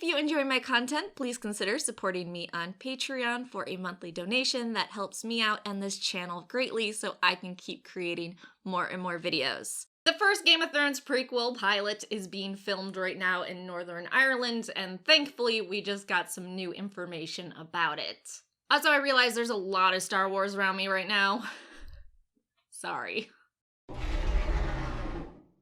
If you enjoy my content, please consider supporting me on Patreon for a monthly donation. That helps me out and this channel greatly so I can keep creating more and more videos. The first Game of Thrones prequel pilot is being filmed right now in Northern Ireland, and thankfully we just got some new information about it. Also, I realize there's a lot of Star Wars around me right now. Sorry.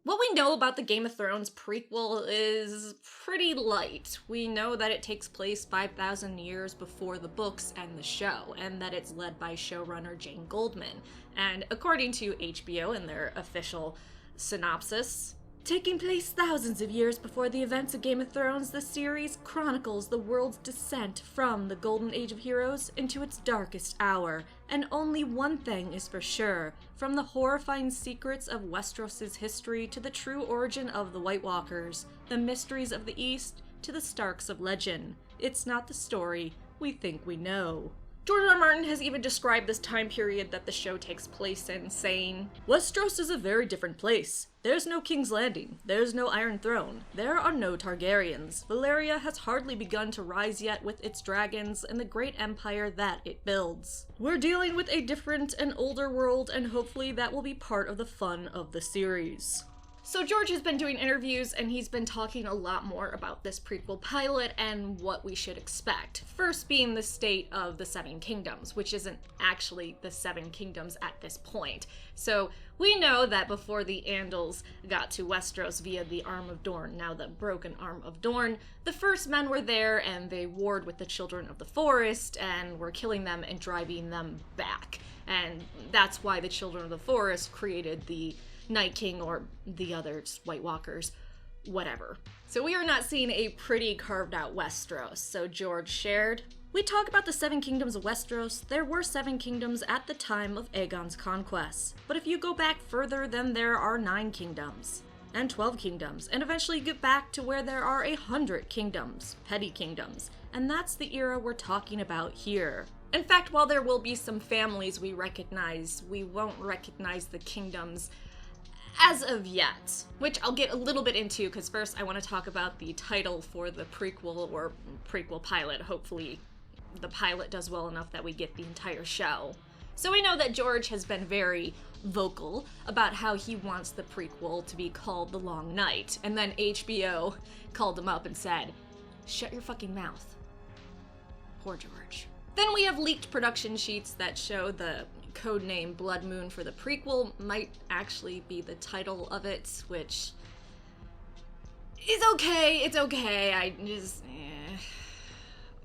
What we know about the Game of Thrones prequel is pretty light. We know that it takes place 5,000 years before the books and the show, and that it's led by showrunner Jane Goldman. And according to HBO in their official synopsis, taking place thousands of years before the events of Game of Thrones, the series chronicles the world's descent from the Golden Age of Heroes into its darkest hour. And only one thing is for sure, from the horrifying secrets of Westeros' history to the true origin of the White Walkers, the mysteries of the East to the Starks of legend, it's not the story we think we know. George R. R. Martin has even described this time period that the show takes place in, saying, "Westeros is a very different place. There's no King's Landing. There's no Iron Throne. There are no Targaryens. Valyria has hardly begun to rise yet with its dragons and the great empire that it builds. We're dealing with a different and older world, and hopefully that will be part of the fun of the series." So George has been doing interviews, and he's been talking a lot more about this prequel pilot and what we should expect. First being the state of the Seven Kingdoms, which isn't actually the Seven Kingdoms at this point. So we know that before the Andals got to Westeros via the Arm of Dorne, now the broken Arm of Dorne, the first men were there and they warred with the Children of the Forest and were killing them and driving them back. And that's why the Children of the Forest created the Night King, or the others, White Walkers, whatever. So we are not seeing a pretty carved out Westeros, so George shared, "We talk about the Seven Kingdoms of Westeros. There were 7 kingdoms at the time of Aegon's conquest. But if you go back further, then there are 9 kingdoms. And 12 kingdoms, and eventually you get back to where there are 100 kingdoms, petty kingdoms. And that's the era we're talking about here. In fact, while there will be some families we recognize, we won't recognize the kingdoms as of yet, which I'll get a little bit into, because first I want to talk about the title for the prequel or prequel pilot. Hopefully the pilot does well enough that we get the entire show. So we know that George has been very vocal about how he wants the prequel to be called The Long Night, and then HBO called him up and said, "Shut your fucking mouth." Poor George. Then we have leaked production sheets that show the codename Blood Moon for the prequel might actually be the title of it, which is okay. It's okay. I just...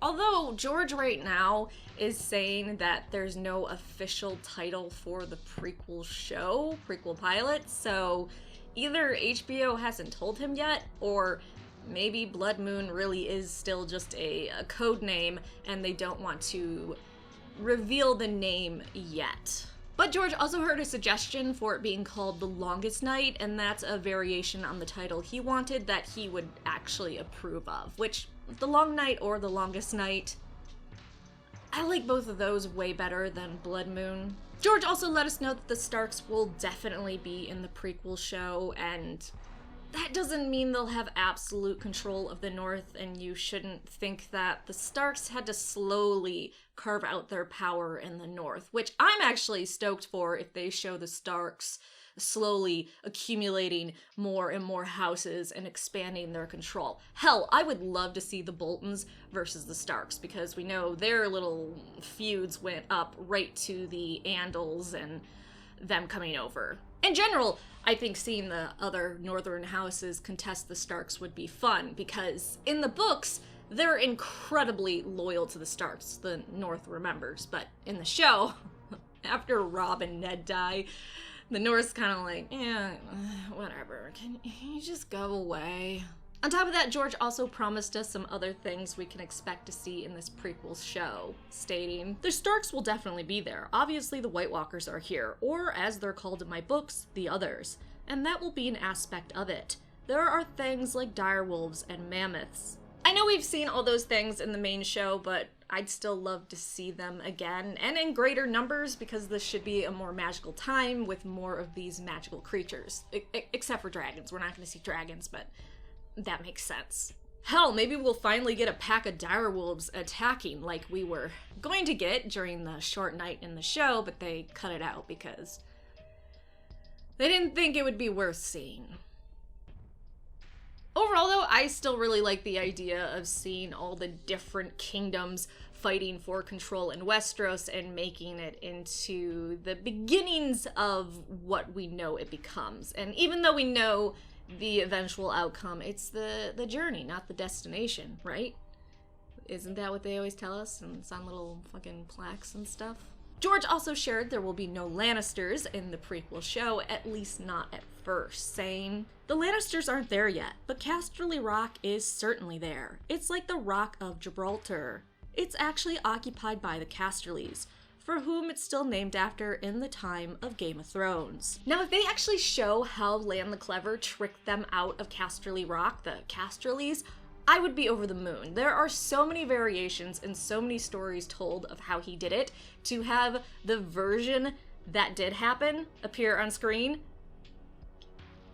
Although George right now is saying that there's no official title for the prequel show, prequel pilot, so either HBO hasn't told him yet, or maybe Blood Moon really is still just a code name and they don't want to reveal the name yet. But George also heard a suggestion for it being called The Longest Night, and that's a variation on the title he wanted that he would actually approve of, which, The Long Night or The Longest Night, I like both of those way better than Blood Moon. George also let us know that the Starks will definitely be in the prequel show, and that doesn't mean they'll have absolute control of the North, and you shouldn't think that the Starks had to slowly carve out their power in the North, which I'm actually stoked for if they show the Starks slowly accumulating more and more houses and expanding their control. Hell, I would love to see the Boltons versus the Starks, because we know their little feuds went up right to the Andals and them coming over. In general, I think seeing the other northern houses contest the Starks would be fun, because in the books, they're incredibly loyal to the Starks, the North remembers, but in the show, after Robb and Ned die, the North's kind of like, yeah, whatever, can you just go away? On top of that, George also promised us some other things we can expect to see in this prequel show, stating, "The Starks will definitely be there. Obviously the White Walkers are here, or as they're called in my books, the Others, and that will be an aspect of it. There are things like direwolves and mammoths." I know we've seen all those things in the main show, but I'd still love to see them again, and in greater numbers, because this should be a more magical time with more of these magical creatures. Except for dragons. We're not going to see dragons, but that makes sense. Hell, maybe we'll finally get a pack of direwolves attacking like we were going to get during the short night in the show, but they cut it out because they didn't think it would be worth seeing. Overall, though, I still really like the idea of seeing all the different kingdoms fighting for control in Westeros and making it into the beginnings of what we know it becomes. And even though we know the eventual outcome, it's the journey, not the destination, right? Isn't that what they always tell us? And it's on little fucking plaques and stuff. George also shared there will be no Lannisters in the prequel show, at least not at first, saying, "The Lannisters aren't there yet, but Casterly Rock is certainly there. It's like the Rock of Gibraltar. It's actually occupied by the Casterlys, for whom it's still named after in the time of Game of Thrones." Now, if they actually show how Lan the Clever tricked them out of Casterly Rock, the Casterlys, I would be over the moon. There are so many variations and so many stories told of how he did it. To have the version that did happen appear on screen.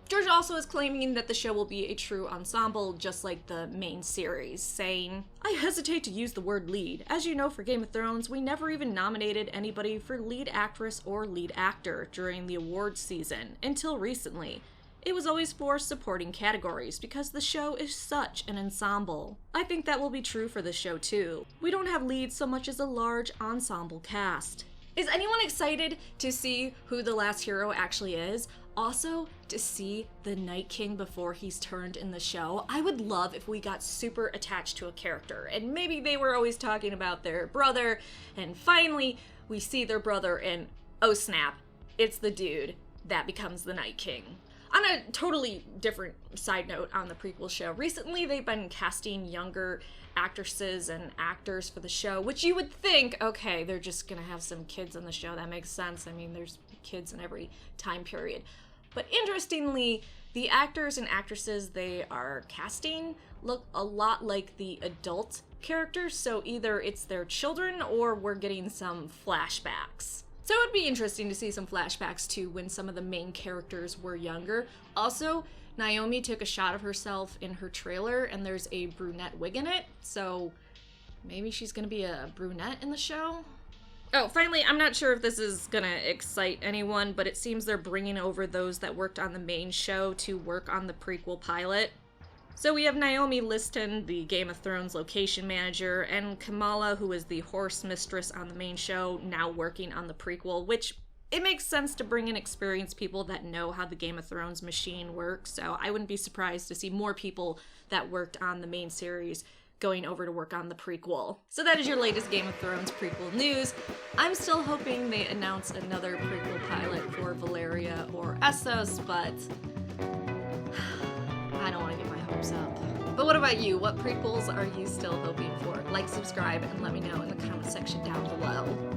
George also is claiming that the show will be a true ensemble, just like the main series, saying, "I hesitate to use the word lead. As you know, for Game of Thrones, we never even nominated anybody for lead actress or lead actor during the awards season, until recently. It was always for supporting categories, because the show is such an ensemble. I think that will be true for the show too. We don't have leads so much as a large ensemble cast." Is anyone excited to see who the last hero actually is? Also, to see the Night King before he's turned in the show. I would love if we got super attached to a character, and maybe they were always talking about their brother, and finally we see their brother and oh snap, it's the dude that becomes the Night King. On a totally different side note on the prequel show, recently they've been casting younger actresses and actors for the show, which you would think, okay, they're just gonna have some kids on the show. That makes sense. I mean, there's kids in every time period. But interestingly, the actors and actresses they are casting look a lot like the adult characters, so either it's their children or we're getting some flashbacks. So it would be interesting to see some flashbacks to when some of the main characters were younger. Also, Naomi took a shot of herself in her trailer and there's a brunette wig in it, so maybe she's gonna be a brunette in the show? Oh, finally, I'm not sure if this is gonna excite anyone, but it seems they're bringing over those that worked on the main show to work on the prequel pilot. So we have Naomi Liston, the Game of Thrones location manager, and Kamala, who is the horse mistress on the main show, now working on the prequel, which it makes sense to bring in experienced people that know how the Game of Thrones machine works, so I wouldn't be surprised to see more people that worked on the main series going over to work on the prequel. So that is your latest Game of Thrones prequel news. I'm still hoping they announce another prequel pilot for Valeria or Essos, but I don't want to get my hopes up. But what about you? What prequels are you still hoping for? Like, subscribe, and let me know in the comment section down below.